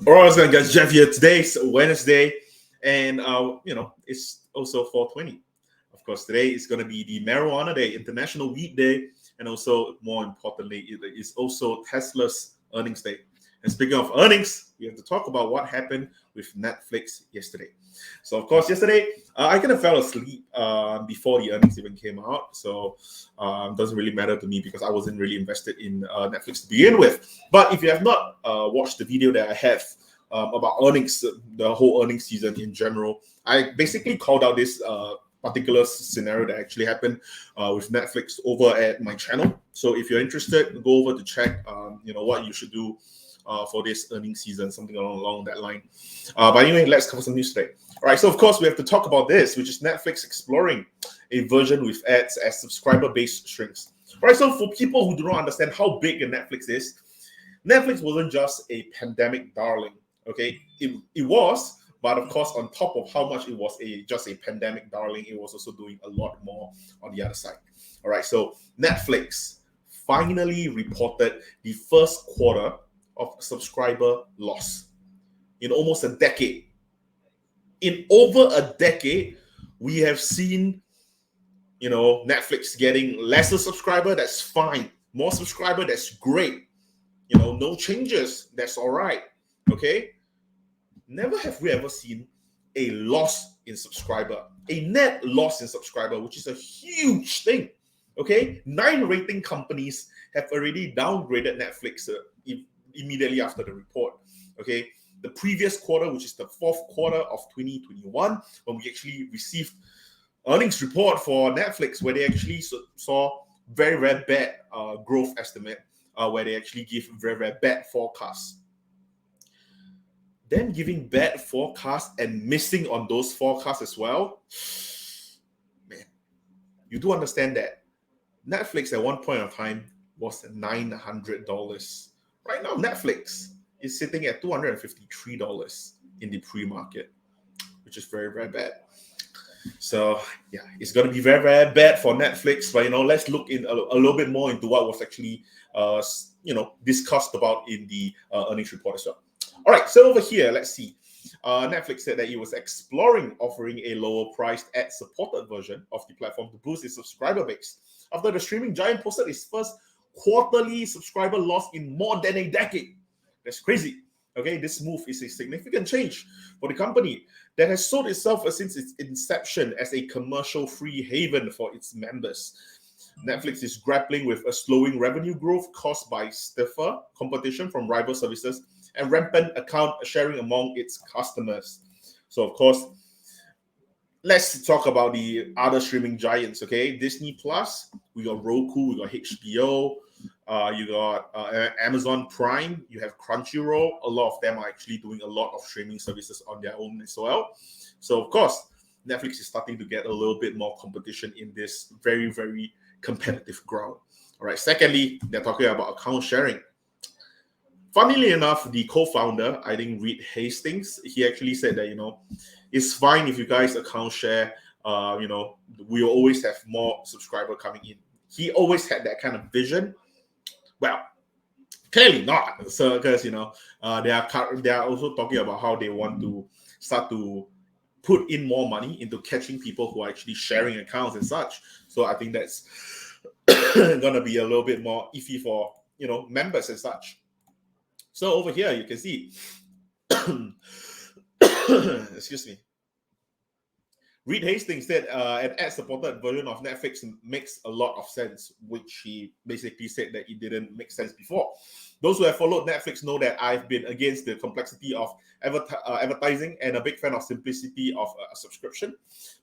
All right, what's going on, guys? Jeff here. Today's Wednesday, and it's also 420. Of course, today is going to be the Marijuana Day, International Weed Day, and also, more importantly, it is also Tesla's earnings day. And speaking of earnings, we have to talk about what happened with Netflix yesterday. So, of course, yesterday I kind of fell asleep before the earnings even came out. So, it doesn't really matter to me because I wasn't really invested in Netflix to begin with. But if you have not watched the video that I have about earnings, the whole earnings season in general, I basically called out this particular scenario that actually happened with Netflix over at my channel. So, if you're interested, go over to check, what you should do for this earnings season, something along that line. But anyway, let's cover some news today. All right, so of course we have to talk about this, which is Netflix exploring a version with ads as subscriber base shrinks. All right, so for people who do not understand how big a Netflix is, Netflix wasn't just a pandemic darling, okay? It was, but of course, on top of how much it was just a pandemic darling, it was also doing a lot more on the other side. All right, so Netflix finally reported the first quarter of subscriber loss in almost a decade. In over a decade, we have seen, Netflix getting lesser subscriber, that's fine. More subscriber, that's great. No changes, that's all right. Okay? Never have we ever seen a loss in subscriber, a net loss in subscriber, which is a huge thing. Okay? 9 rating companies have already downgraded Netflix immediately after the report. Okay, the previous quarter, which is the fourth quarter of 2021, when we actually received earnings report for Netflix, where they actually saw very, very bad growth estimate, where they actually give very, very bad forecasts. Then giving bad forecasts and missing on those forecasts as well, man, you do understand that Netflix at one point of time was $900. Right now, Netflix is sitting at $253 in the pre-market, which is very, very bad. So, yeah, it's going to be very, very bad for Netflix. But, let's look in a little bit more into what was actually, discussed about in the earnings report as well. All right, so over here, let's see. Netflix said that it was exploring offering a lower-priced ad-supported version of the platform to boost its subscriber base after the streaming giant posted its first quarterly subscriber loss in more than a decade. That's crazy. Okay, this move is a significant change for the company that has sold itself since its inception as a commercial-free haven for its members. Netflix is grappling with a slowing revenue growth caused by stiffer competition from rival services and rampant account sharing among its customers. So, of course, let's talk about the other streaming giants, okay? Disney Plus, we got Roku, we got HBO, you got Amazon Prime, you have Crunchyroll. A lot of them are actually doing a lot of streaming services on their own as well. So, of course, Netflix is starting to get a little bit more competition in this very, very competitive ground. All right, secondly, they're talking about account sharing. Funnily enough, the co-founder, I think Reed Hastings, he actually said that, it's fine if you guys account share, we'll always have more subscriber coming in. He always had that kind of vision. Well, clearly not. So, because, they are also talking about how they want to start to put in more money into catching people who are actually sharing accounts and such. So I think that's going to be a little bit more iffy for, members and such. So over here, you can see, excuse me. Reed Hastings said an ad-supported version of Netflix makes a lot of sense, which he basically said that it didn't make sense before. Those who have followed Netflix know that I've been against the complexity of advertising and a big fan of simplicity of a subscription.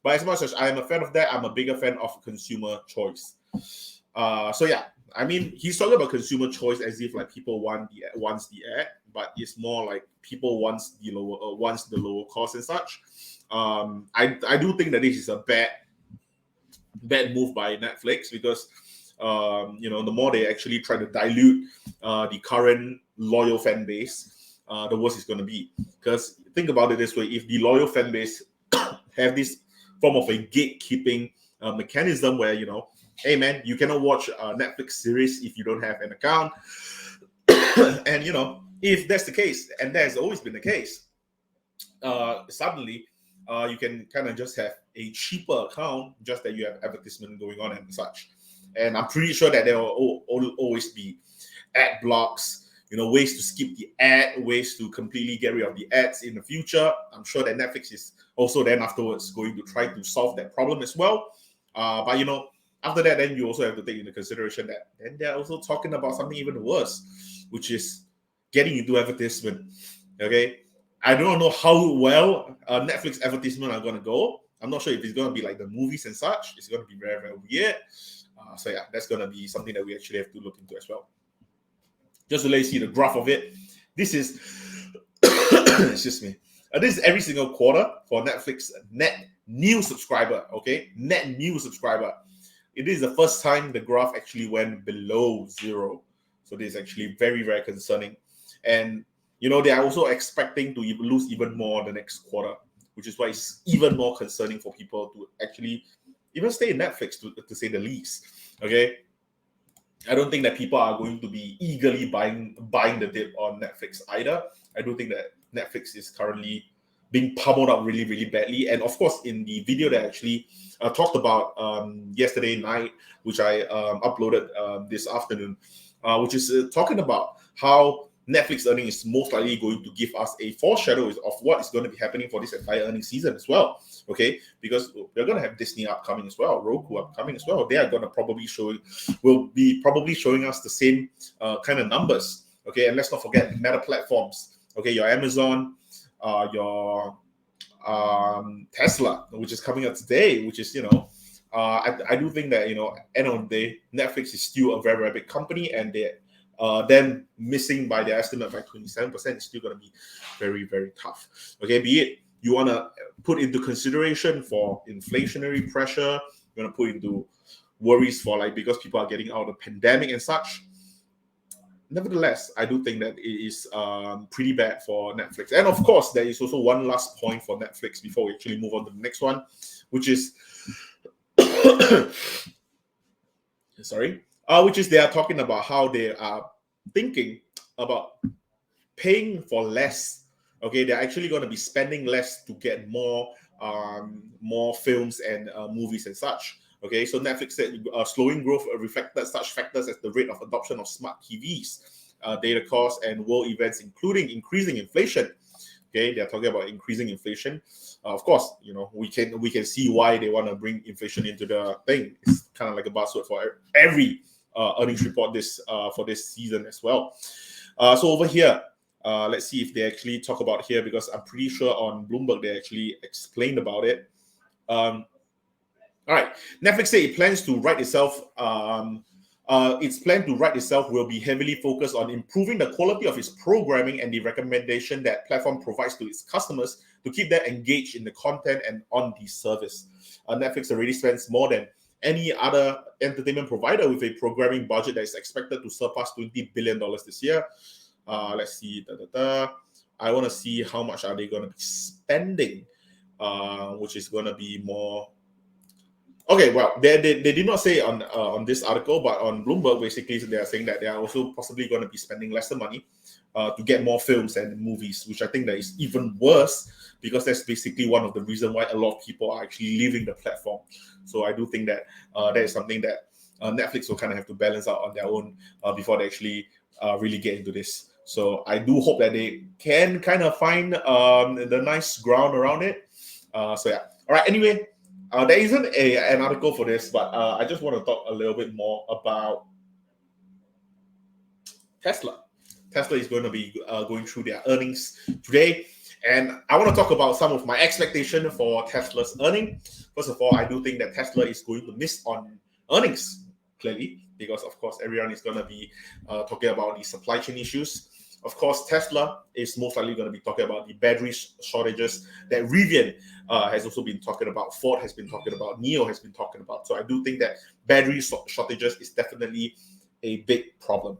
But as much as I am a fan of that, I'm a bigger fan of consumer choice. So yeah, I mean, he's talking about consumer choice as if like people wants the ad, but it's more like people wants the lower cost and such. I do think that this is a bad move by Netflix because the more they actually try to dilute the current loyal fan base, the worse it's going to be. Because think about it this way: if the loyal fan base have this form of a gatekeeping mechanism where hey man, you cannot watch a Netflix series if you don't have an account, and if that's the case, and that has always been the case, suddenly you can kind of just have a cheaper account, just that you have advertisement going on and such. And I'm pretty sure that there will always be ad blocks, ways to skip the ad, ways to completely get rid of the ads in the future. I'm sure that Netflix is also then afterwards going to try to solve that problem as well. But after that, then you also have to take into consideration that then they're also talking about something even worse, which is getting into advertisement. Okay, I don't know how well Netflix advertisement are going to go. I'm not sure if it's going to be like the movies and such. It's going to be very, very weird. So yeah, that's going to be something that we actually have to look into as well. Just to let you see the graph of it, this is excuse me. This is every single quarter for Netflix net new subscriber. Okay, net new subscriber. It is the first time the graph actually went below zero. So this is actually very, very concerning. And they are also expecting to lose even more the next quarter, which is why it's even more concerning for people to actually even stay in Netflix, to say the least. Okay, I don't think that people are going to be eagerly buying the dip on Netflix either. I do think that Netflix is currently being pummeled up really, really badly. And of course, in the video that I actually talked about yesterday night, which I uploaded this afternoon, which is talking about how Netflix earnings is most likely going to give us a foreshadow of what is going to be happening for this entire earnings season as well. Okay, because we're going to have Disney upcoming as well, Roku upcoming as well. They are going to will be probably showing us the same kind of numbers. Okay, and let's not forget Meta platforms. Okay, your Amazon, your Tesla, which is coming out today, which is I do think that end of the day, Netflix is still a very, very big company, and they them missing by their estimate by 27% is still going to be very, very tough. Okay, be it you want to put into consideration for inflationary pressure, you want to put into worries for because people are getting out of the pandemic and such. Nevertheless, I do think that it is pretty bad for Netflix. And of course, there is also one last point for Netflix before we actually move on to the next one, which is which is they are talking about how they are thinking about paying for less. Okay, they're actually going to be spending less to get more films and movies and such. Okay, so Netflix said slowing growth reflected such factors as the rate of adoption of smart TVs, data costs, and world events, including increasing inflation. Okay, they're talking about increasing inflation. Of course, we can see why they want to bring inflation into the thing. It's kind of like a buzzword for every earnings report for this season as well. So over here, let's see if they actually talk about here, because I'm pretty sure on Bloomberg they actually explained about it. All right, Netflix said it plans to write itself. Its plan to write itself will be heavily focused on improving the quality of its programming and the recommendation that platform provides to its customers to keep them engaged in the content and on the service. Netflix already spends more than any other entertainment provider with a programming budget that is expected to surpass $20 billion this year. Let's see. I want to see how much are they going to be spending, which is going to be more. Okay, well, they did not say on this article, but on Bloomberg, basically, they are saying that they are also possibly going to be spending lesser money to get more films and movies, which I think that is even worse, because that's basically one of the reasons why a lot of people are actually leaving the platform. So I do think that that is something that Netflix will kind of have to balance out on their own before they actually really get into this. So I do hope that they can kind of find the nice ground around it. So yeah. All right. Anyway. There isn't an article for this, but I just want to talk a little bit more about Tesla. Tesla is going to be going through their earnings today, and I want to talk about some of my expectation for Tesla's earnings. First of all, I do think that Tesla is going to miss on earnings, clearly, because of course everyone is going to be talking about the supply chain issues. Of course, Tesla is most likely going to be talking about the battery shortages that Rivian has also been talking about, Ford has been talking about, NIO has been talking about. So I do think that battery shortages is definitely a big problem.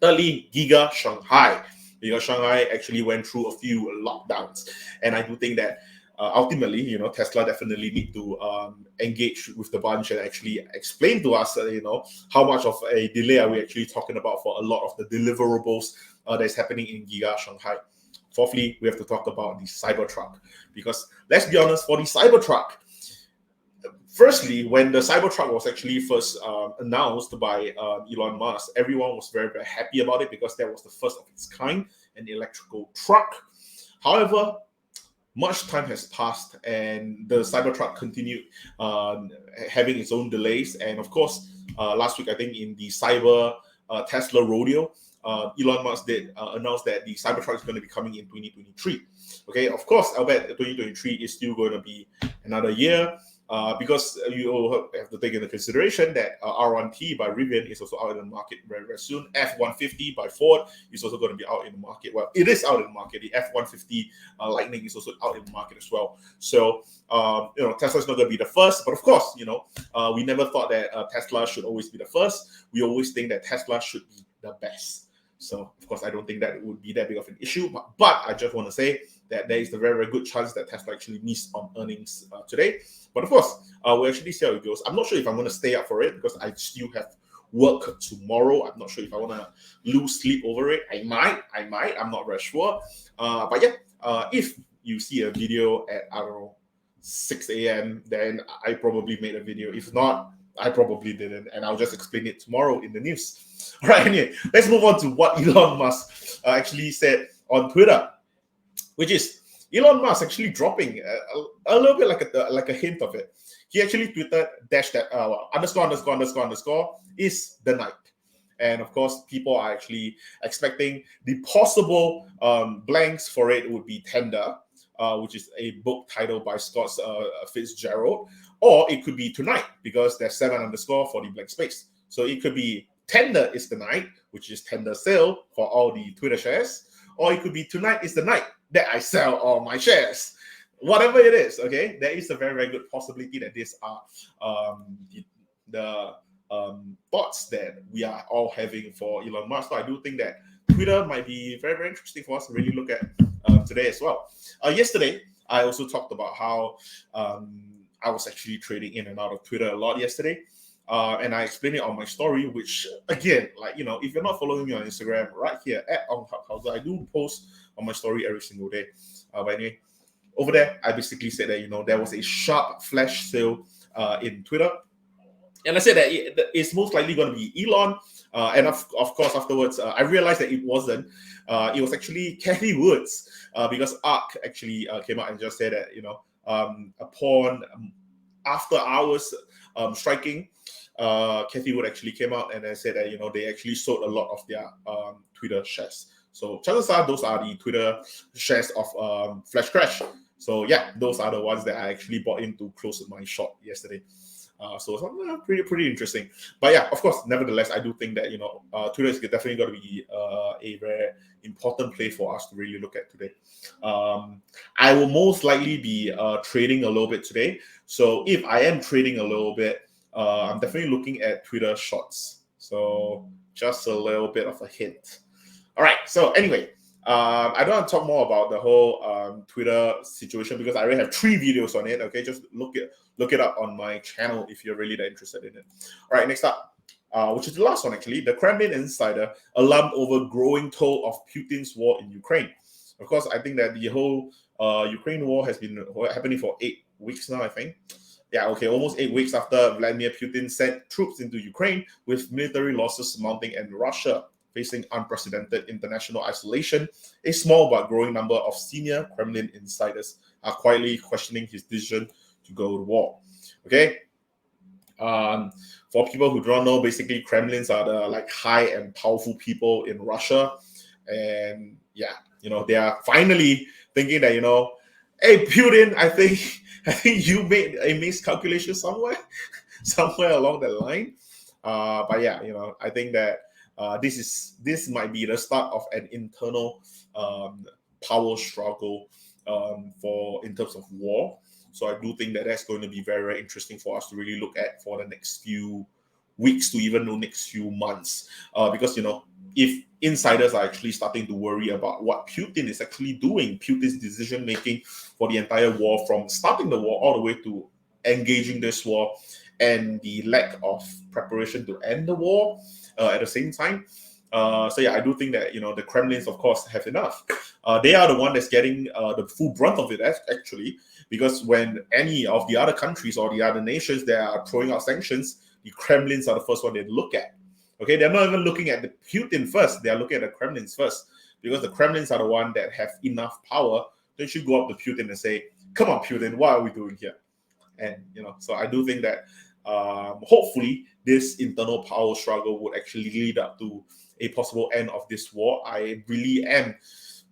Thirdly, Giga Shanghai. Giga Shanghai actually went through a few lockdowns. And I do think that ultimately, Tesla definitely need to engage with the bunch and actually explain to us, how much of a delay are we actually talking about for a lot of the deliverables that's happening in Giga Shanghai. Fourthly, we have to talk about the Cybertruck, because let's be honest, for the Cybertruck, firstly, when the Cybertruck was actually first announced by Elon Musk, everyone was very, very happy about it because that was the first of its kind, an electrical truck. However, much time has passed and the Cybertruck continued having its own delays. And of course, last week, I think in the Cyber Tesla rodeo, Elon Musk did announce that the Cybertruck is going to be coming in 2023. Okay, of course, I'll bet 2023 is still going to be another year. Because you have to take into consideration that R1T by Rivian is also out in the market very, very soon. F-150 by Ford is also going to be out in the market. Well, it is out in the market. The F-150 Lightning is also out in the market as well. So, Tesla's not going to be the first. But of course, we never thought that Tesla should always be the first. We always think that Tesla should be the best. So, of course, I don't think that would be that big of an issue. But I just want to say that there is a very, very good chance that Tesla actually missed on earnings today. But of course, we'll actually see how it goes. I'm not sure if I'm going to stay up for it because I still have work tomorrow. I'm not sure if I want to lose sleep over it. I might. I'm not very sure. But yeah, if you see a video at, 6 a.m., then I probably made a video. If not, I probably didn't. And I'll just explain it tomorrow in the news. All right, anyway, let's move on to what Elon Musk actually said on Twitter, which is Elon Musk actually dropping a little bit like a hint of it. He actually tweeted ___ is the night. And of course, people are actually expecting the possible blanks for it would be Tender, which is a book title by Scott Fitzgerald, or it could be tonight because there's 7_ for the blank space. So it could be Tender is the night, which is tender sale for all the Twitter shares, or it could be tonight is the night that I sell all my shares. Whatever it is, okay, there is a very, very good possibility that these are the thoughts that we are all having for Elon Musk. So I do think that Twitter might be very, very interesting for us to really look at today as well. Yesterday, I also talked about how I was actually trading in and out of Twitter a lot yesterday. And I explained it on my story, which again, if you're not following me on Instagram, right here at Untitled, I do post on my story every single day. But anyway, over there, I basically said that, there was a sharp flash sale in Twitter. And I said that it's most likely going to be Elon. And of course, afterwards, I realized that it wasn't. It was actually Cathie Woods, because ARK actually came out and just said that, upon after hours striking, Cathie Wood actually came out and said that, they actually sold a lot of their Twitter shares. So chances are those are the Twitter shares of Flash Crash. So yeah, those are the ones that I actually bought in to close my short yesterday. So it's pretty interesting. But yeah, of course, nevertheless, I do think that Twitter is definitely going to be a very important play for us to really look at today. I will most likely be trading a little bit today. So if I am trading a little bit, I'm definitely looking at Twitter shorts. So just a little bit of a hint. All right. So anyway, I don't want to talk more about the whole Twitter situation because I already have 3 videos on it. Okay, just look it up on my channel if you're really that interested in it. All right, next up, which is the last one actually. The Kremlin insider alarmed over growing toll of Putin's war in Ukraine. Of course, I think that the whole Ukraine war has been happening for 8 weeks now, I think. Yeah, okay, almost 8 weeks after Vladimir Putin sent troops into Ukraine, with military losses mounting and Russia facing unprecedented international isolation. A small but growing number of senior Kremlin insiders are quietly questioning his decision to go to war. Okay, for people who don't know, basically Kremlins are the high and powerful people in Russia, and yeah, they are finally thinking that hey Putin, I think you made a miscalculation somewhere along the line. But yeah, I think that this might be the start of an internal power struggle in terms of war. So I do think that that's going to be very, very interesting for us to really look at for the next few weeks to even the next few months, because if insiders are actually starting to worry about what Putin is actually doing, Putin's decision making for the entire war, from starting the war all the way to engaging this war, and the lack of preparation to end the war at the same time. So yeah, I do think that the Kremlins, of course, have enough. They are the one that's getting the full brunt of it, actually, because when any of the other countries or the other nations that are throwing out sanctions, the Kremlins are the first one they look at. Okay, they're not even looking at the Putin first; they are looking at the Kremlins first, because the Kremlins are the one that have enough power. They should go up to Putin and say, "Come on, Putin, what are we doing here?" And so I do think that hopefully this internal power struggle would actually lead up to a possible end of this war. I really am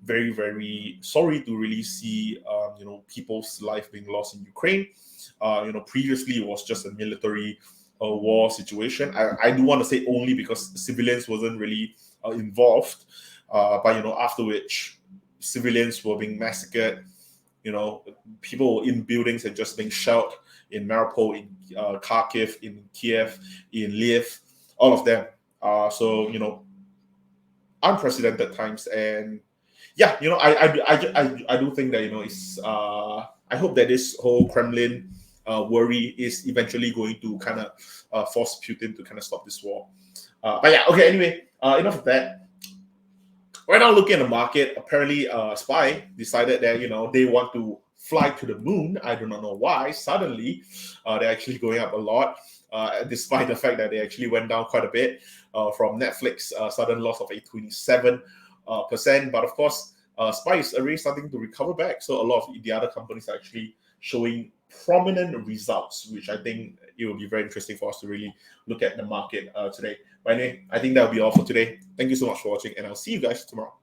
very, very sorry to really see people's life being lost in Ukraine. Previously it was just a military war situation. I do want to say only because civilians wasn't really involved, but after which civilians were being massacred. People in buildings and just being shot in Mariupol, in Kharkiv, in Kiev, in Lviv, all of them. So unprecedented times, and yeah, I do think that it's I hope that this whole Kremlin worry is eventually going to kind of force Putin to kind of stop this war. But yeah, okay. Anyway, enough of that. Right now, looking at the market, apparently SPY decided that they want to fly to the moon. I do not know why. Suddenly, they're actually going up a lot, despite the fact that they actually went down quite a bit from Netflix, sudden loss of a 27%. But of course, SPY is already starting to recover back. So a lot of the other companies are actually showing prominent results, which I think it will be very interesting for us to really look at the market today. But anyway, I think that'll be all for today. Thank you so much for watching, and I'll see you guys tomorrow.